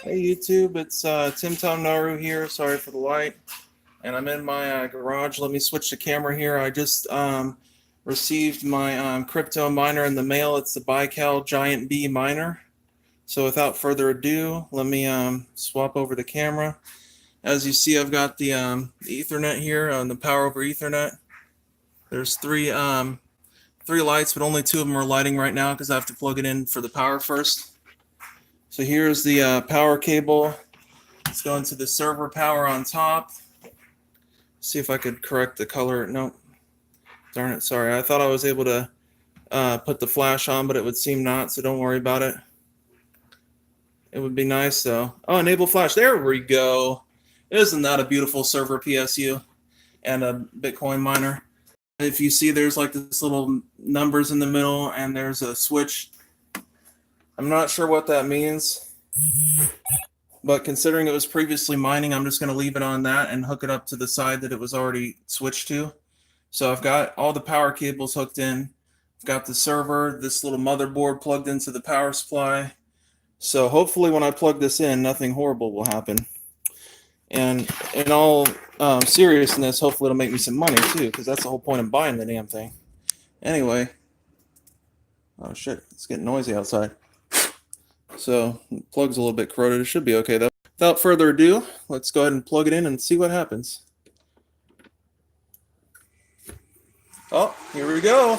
Hey YouTube, it's Tim Tom Naru here. Sorry for the light. And I'm in my garage. Let me switch the camera here. I just received my crypto miner in the mail. It's the Baikal Giant B miner. So without further ado, let me swap over the camera. As you see, I've got the Ethernet here on the power over Ethernet. There's three lights, but only two of them are lighting right now because I have to plug it in for the power first. So here's the power cable. Let's go into the server power on top. See if I could correct the color. Nope. Darn it. Sorry. I thought I was able to put the flash on, but it would seem not, so don't worry about it. It would be nice, though. Oh, enable flash. There we go. Isn't that a beautiful server PSU and a Bitcoin miner? If you see, there's like this little numbers in the middle, and there's a switch. I'm not sure what that means, but considering it was previously mining, I'm just going to leave it on that and hook it up to the side that it was already switched to. So I've got all the power cables hooked in. I've got the server, this little motherboard plugged into the power supply. So hopefully when I plug this in, nothing horrible will happen. And in all seriousness, hopefully it'll make me some money too, because that's the whole point of buying the damn thing. Anyway. Oh shit, it's getting noisy outside. So the plug's a little bit corroded. It should be okay though. Without further ado, let's go ahead and plug it in and see what happens. Oh, here we go.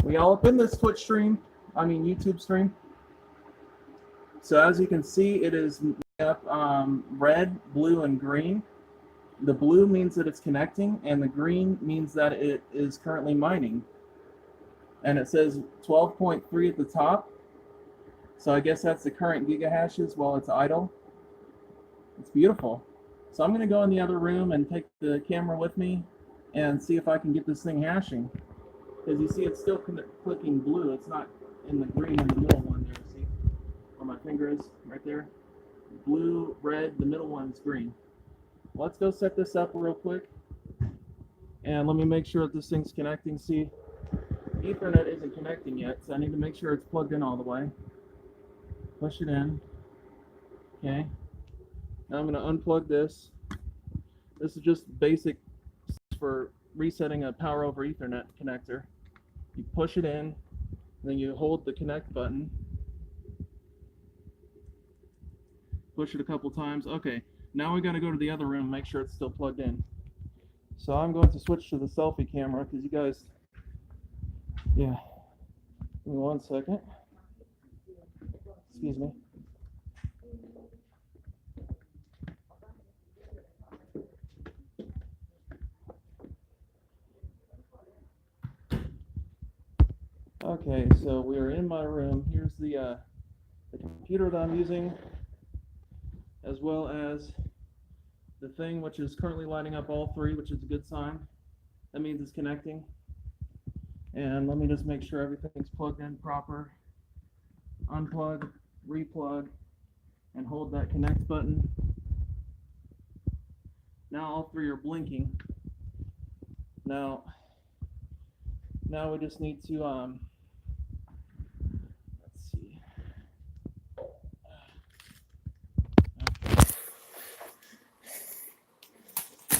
We all up in this Twitch stream. I mean YouTube stream. So as you can see, it is up red, blue, and green. The blue means that it's connecting, and the green means that it is currently mining. And it says 12.3 at the top. So I guess that's the current gigahashes while it's idle. It's beautiful. So I'm going to go in the other room and take the camera with me and see if I can get this thing hashing. Because you see it's still clicking blue. It's not in the green in the middle one there. See where my finger is? Right there. Blue, red, the middle one's green. Let's go set this up real quick. And let me make sure that this thing's connecting. See, Ethernet isn't connecting yet, so I need to make sure it's plugged in all the way. Push it in. Okay. Now I'm going to unplug this. This is just basic for resetting a power over Ethernet connector. You push it in, and then you hold the connect button. Push it a couple times. Okay. Now we got to go to the other room, make sure it's still plugged in. So I'm going to switch to the selfie camera because you guys, yeah. Give me 1 second. Excuse me. Okay, so we are in my room. Here's the computer that I'm using, as well as the thing which is currently lighting up all three, which is a good sign. That means it's connecting. And let me just make sure everything's plugged in proper. Unplug, replug, and hold that connect button. Now all three are blinking. Now we just need to let's see.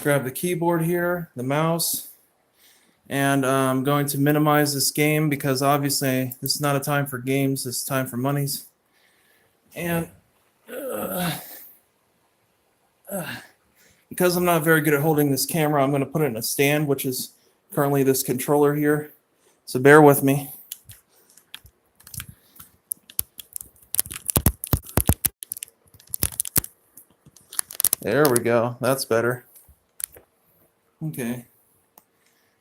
Grab the keyboard here, the mouse, and I'm going to minimize this game because obviously this is not a time for games, this is time for monies. And because I'm not very good at holding this camera, I'm going to put it in a stand, which is currently this controller here. So bear with me. There we go. That's better. Okay.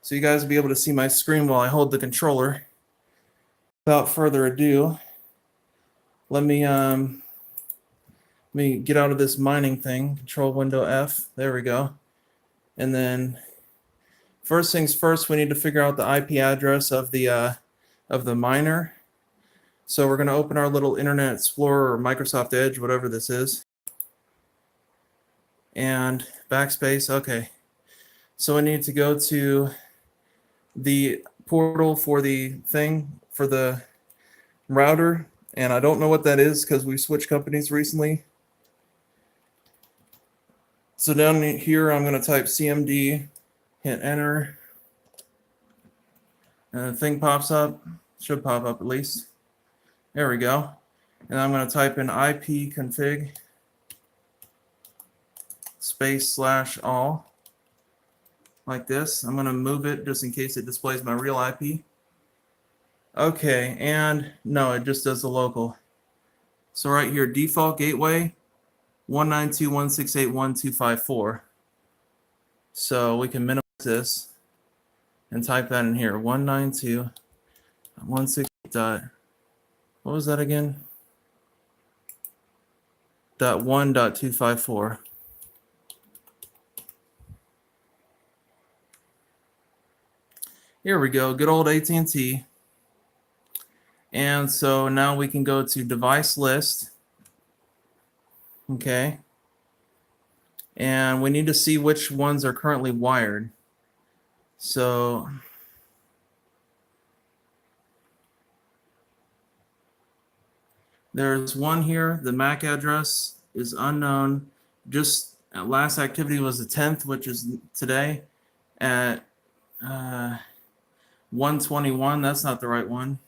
So you guys will be able to see my screen while I hold the controller. Without further ado, let me get out of this mining thing. Control Window F. There we go. And then first things first, we need to figure out the IP address of the miner. So we're going to open our little Internet Explorer or Microsoft Edge, whatever this is. And backspace. Okay. So we need to go to the portal for the thing, for the router. And I don't know what that is because we switched companies recently. So down here, I'm going to type CMD, hit enter, and the thing pops up. Should pop up at least. There we go. And I'm going to type in ipconfig space/all like this. I'm going to move it just in case it displays my real IP. Okay, and no, it just does the local. So right here, default gateway 192.168.1.254. So we can minimize this and type that in here. 192.168. What was that again? .1.254. Here we go. Good old AT&T. And so now we can go to device list. Okay. And we need to see which ones are currently wired. So there's one here. The MAC address is unknown. Just last activity was the 10th, which is today at 121. That's not the right one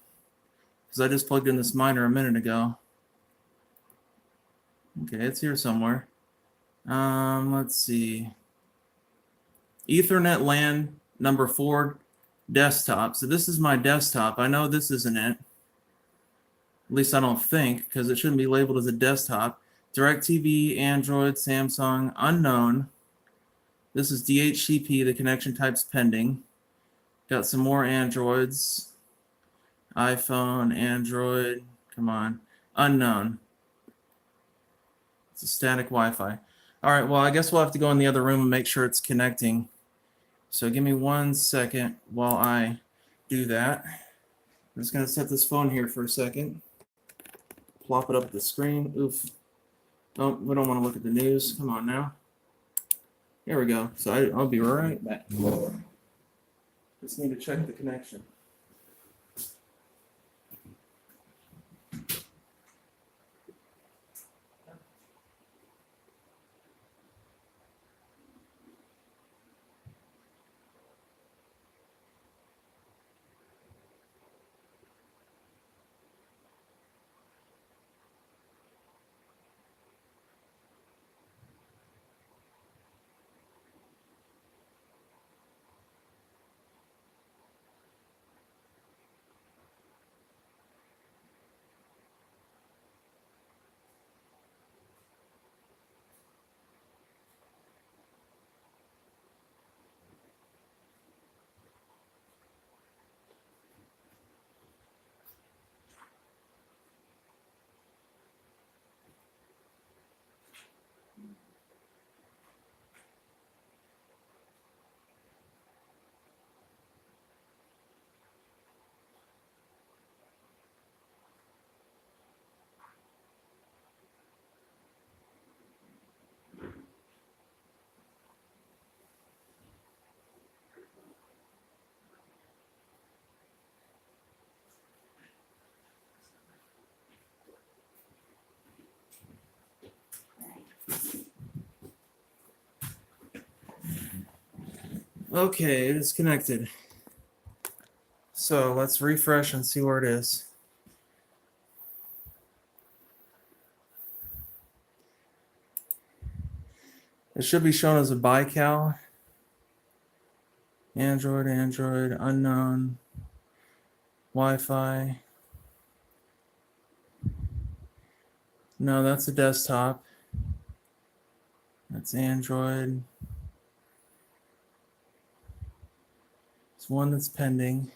because I just plugged in this miner a minute ago. Okay, it's here somewhere. Let's see. Ethernet LAN number 4 desktop. So this is my desktop. I know this isn't it. At least I don't think, because it shouldn't be labeled as a desktop. DirecTV, Android, Samsung, unknown. This is DHCP, the connection type's pending. Got some more Androids. iPhone, Android, come on. Unknown. It's a static Wi-Fi. All right, well, I guess we'll have to go in the other room and make sure it's connecting. So give me 1 second while I do that. I'm just going to set this phone here for a second. Plop it up the screen. Oof. Oh, we don't want to look at the news. Come on now. Here we go. So I'll be right back. Just need to check the connection. Okay, it is connected. So let's refresh and see where it is. It should be shown as a BiCal. Android, unknown, Wi-Fi. No, that's a desktop. That's Android. It's one that's pending.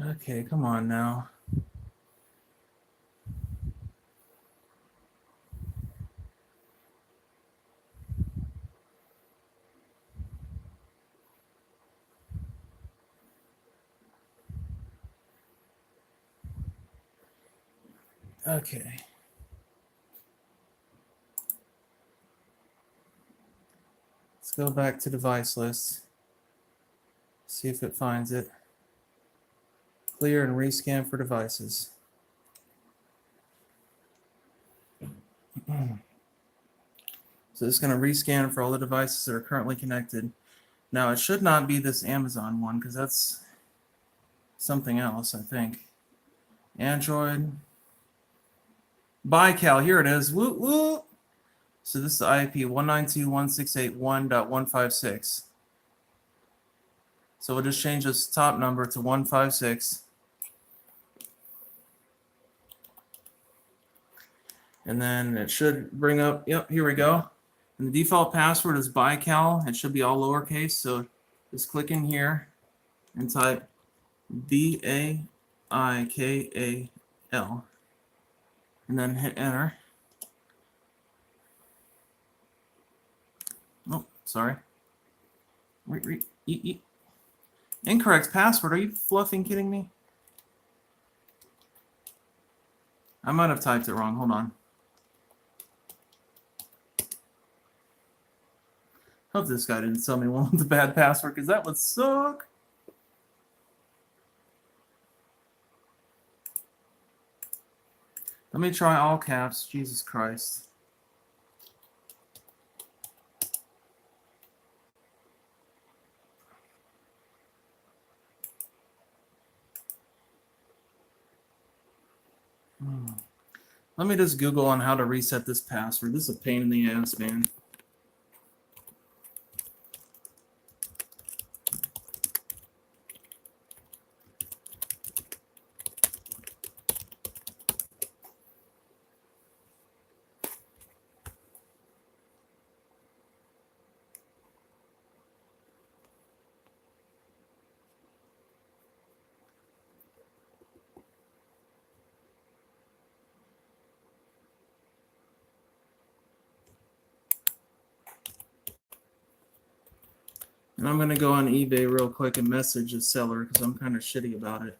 Okay, come on now. Okay. Let's go back to device list. See if it finds it. Clear and rescan for devices. So it's going to rescan for all the devices that are currently connected. Now, it should not be this Amazon one because that's something else, I think. Android. BiCal, here it is. Woo woo. So this is the IP 192.168.1.156. So we'll just change this top number to 156. And then it should bring up, yep, here we go. And the default password is BiCal. It should be all lowercase. So just click in here and type BAIKAL. And then hit enter. Oh, sorry. Incorrect password. Are you fluffing kidding me? I might have typed it wrong. Hold on. Hope this guy didn't tell me one with the bad password because that would suck. Let me try all caps. Jesus Christ. Let me just Google on how to reset this password. This is a pain in the ass, man. And I'm going to go on eBay real quick and message the seller because I'm kind of shitty about it.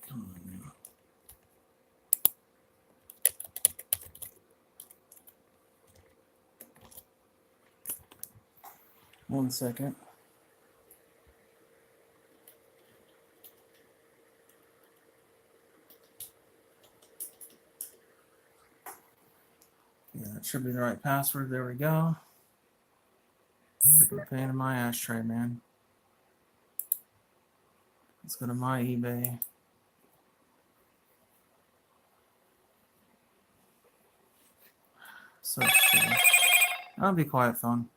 Come on now. One second. Yeah, that should be the right password. There we go. Freaking pain in my ashtray, man. Let's go to my eBay. So shitty. I'll be quiet, phone.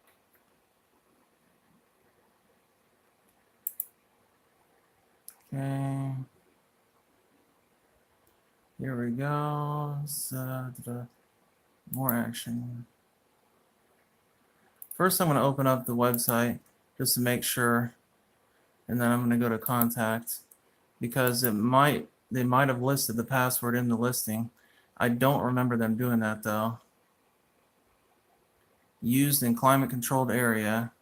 Okay. Here we go. So, more action. First, I'm going to open up the website just to make sure, and then I'm going to go to contact because they might have listed the password in the listing. I don't remember them doing that though. Used in climate controlled area.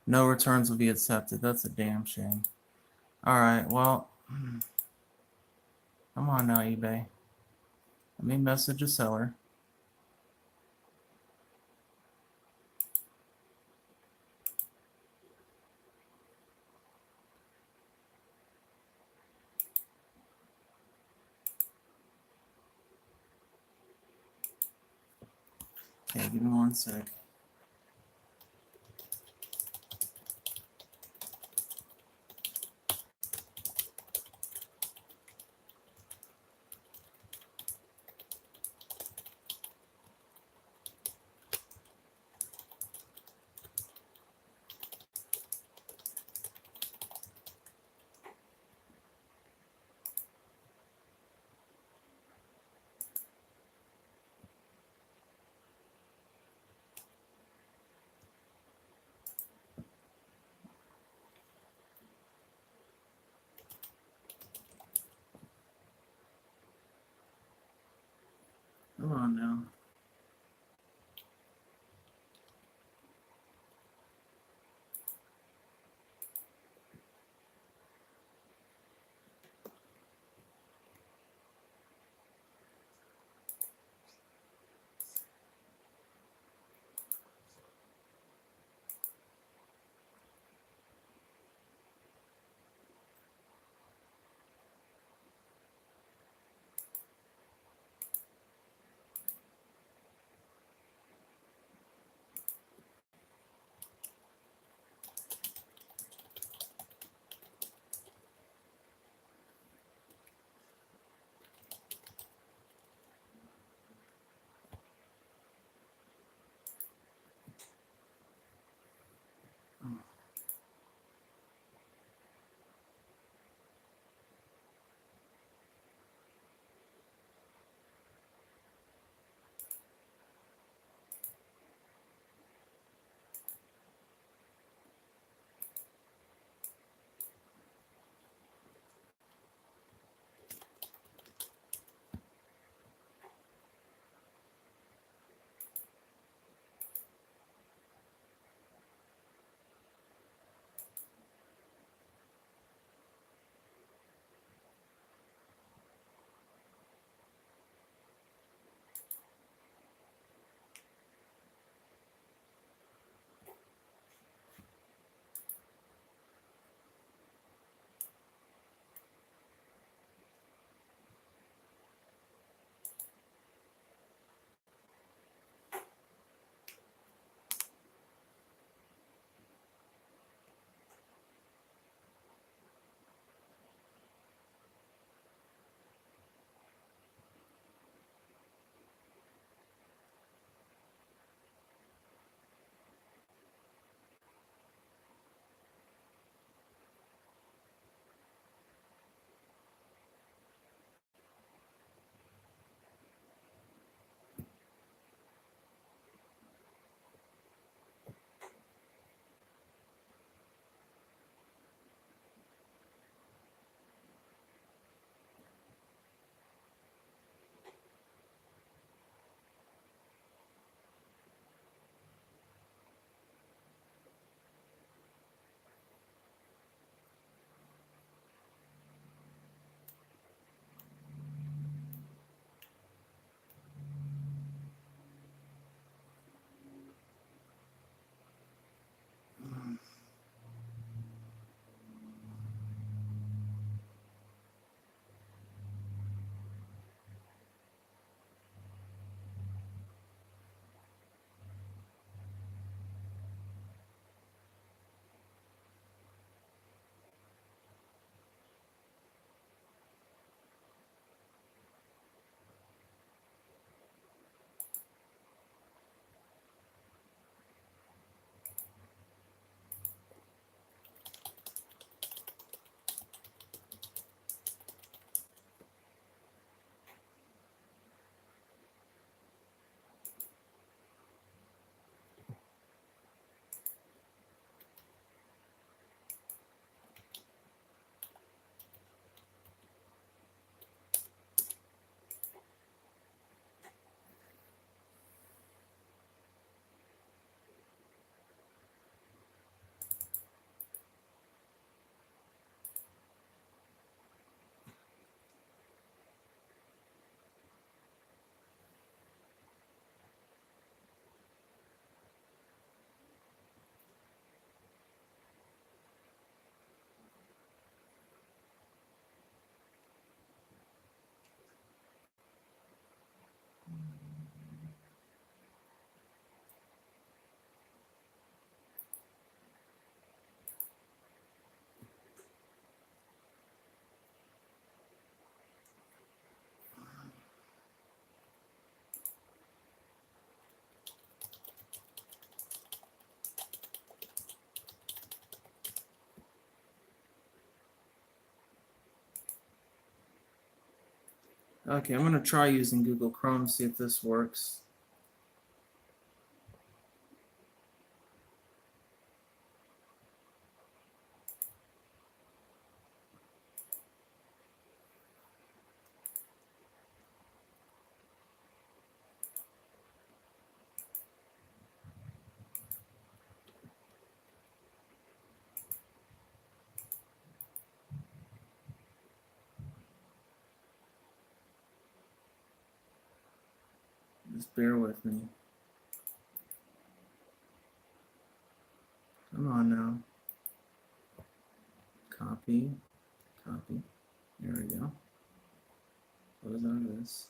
No returns will be accepted. That's a damn shame. All right, well, come on now, eBay. Let me message a seller. Okay, give me one sec. Come on now. Okay, I'm gonna try using Google Chrome, see if this works. Just bear with me. Come on now. Copy. Copy. There we go. Close out of this.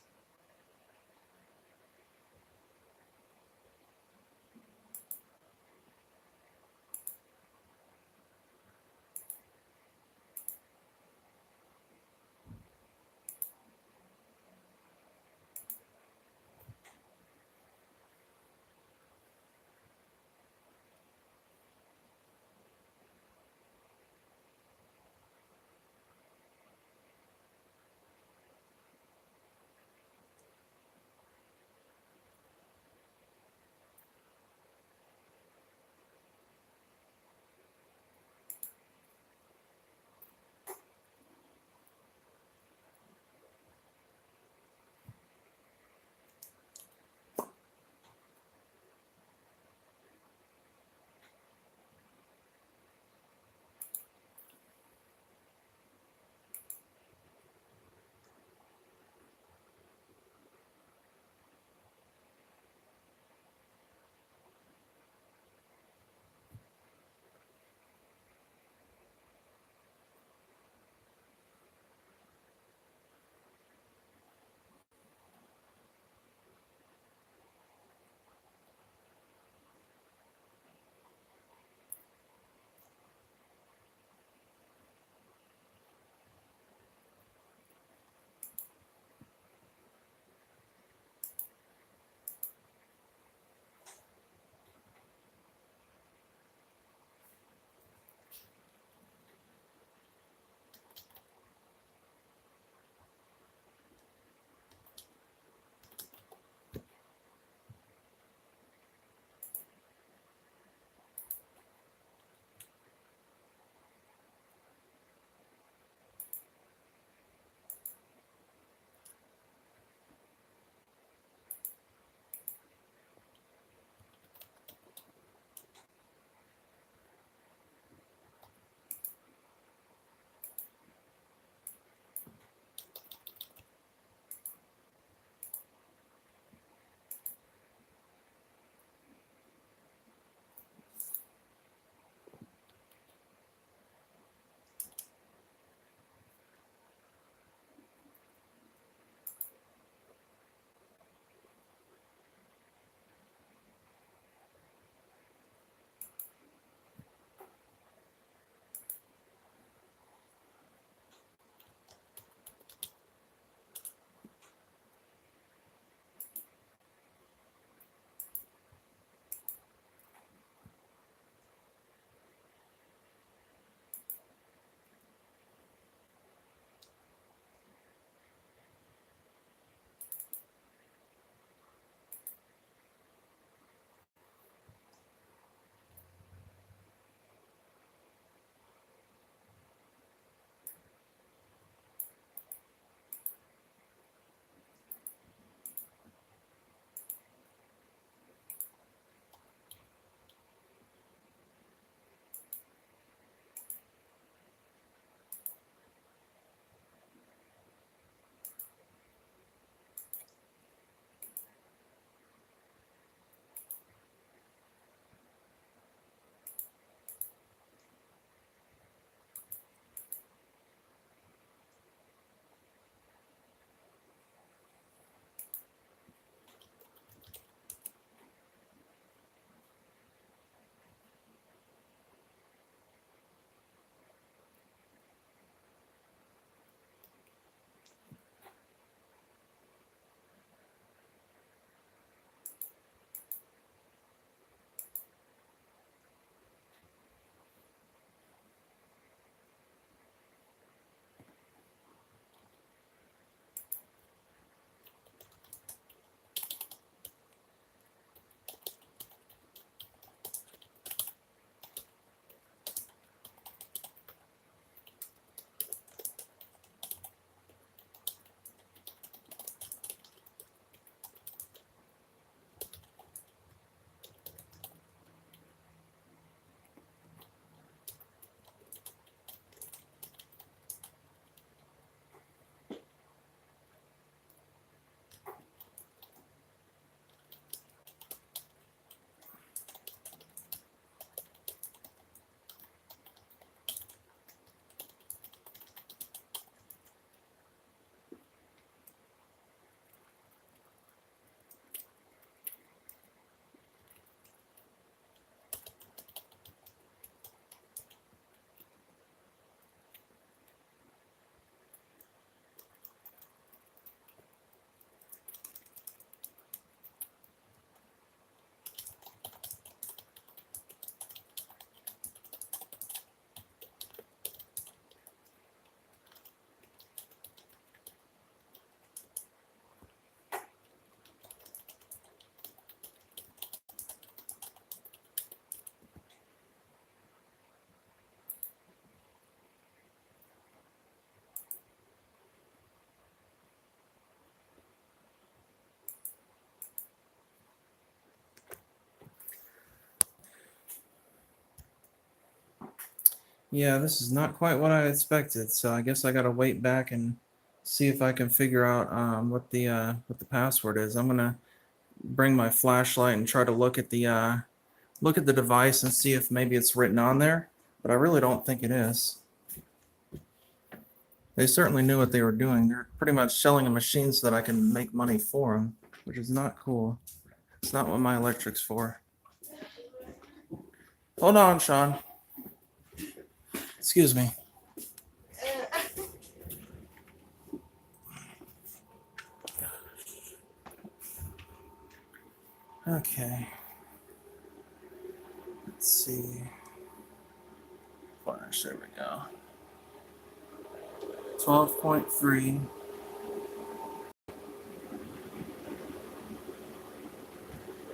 Yeah, this is not quite what I expected, so I guess I gotta wait back and see if I can figure out what the password is. I'm gonna bring my flashlight and try to look at the device and see if maybe it's written on there, but I really don't think it is. They certainly knew what they were doing. They're pretty much selling a machine so that I can make money for them, which is not cool. It's not what my electric's for. Hold on, Sean. Excuse me. Okay. Let's see. Flash, there we go. 12.3.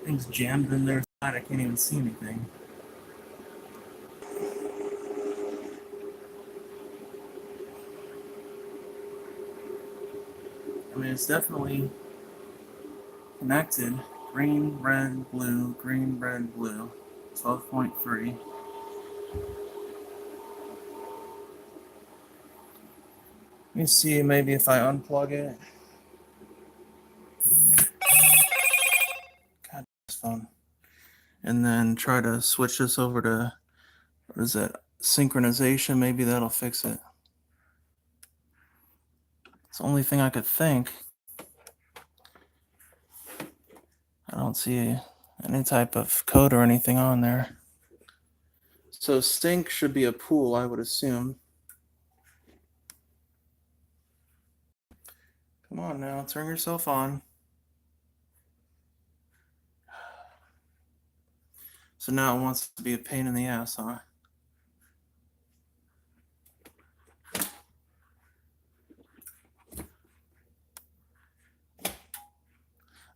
Things jammed in there. I can't even see anything. I mean, it's definitely connected. Green, red, blue, green, red, blue. 12.3. Let me see, maybe if I unplug it. God, this phone. And then try to switch this over to, what is that, synchronization. Maybe that'll fix it. It's the only thing I could think. I don't see any type of code or anything on there. So sync should be a pool, I would assume. Come on now, turn yourself on. So now it wants to be a pain in the ass, huh?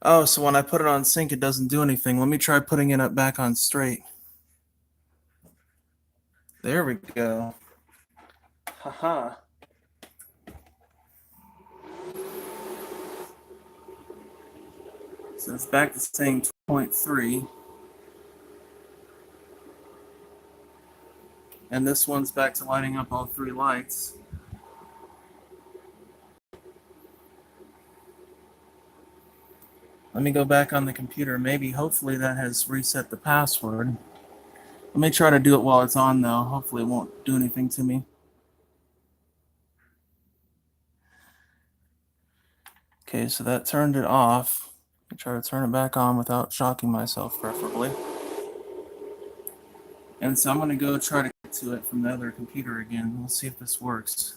Oh, so when I put it on sync, it doesn't do anything. Let me try putting it up back on straight. There we go. Haha. So it's back to saying 2.3. And this one's back to lighting up all three lights. Let me go back on the computer. Maybe, hopefully that has reset the password. Let me try to do it while it's on though. Hopefully it won't do anything to me. Okay, so that turned it off. Let me try to turn it back on without shocking myself, preferably. And so I'm going to go try to get to it from the other computer again. We'll see if this works.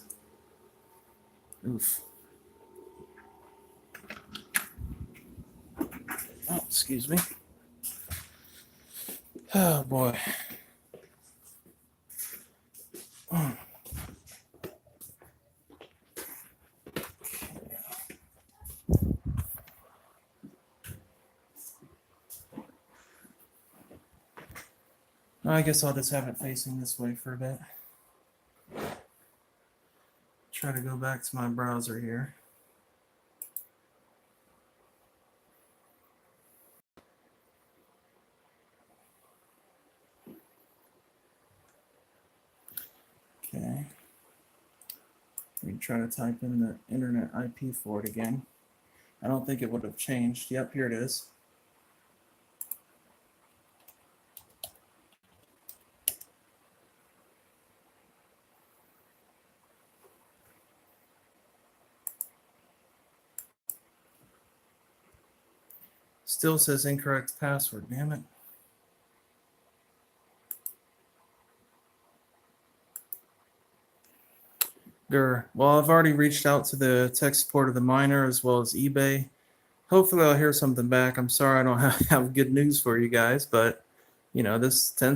Oof. Oh, excuse me. Oh, boy. I guess I'll just have it facing this way for a bit. Try to go back to my browser here. Okay. We try to type in the internet IP for it again. I don't think it would have changed. Yep, here it is. Still says incorrect password, damn it. Well, I've already reached out to the tech support of the miner as well as eBay. Hopefully I'll hear something back. I'm sorry I don't have good news for you guys, but you know, this tends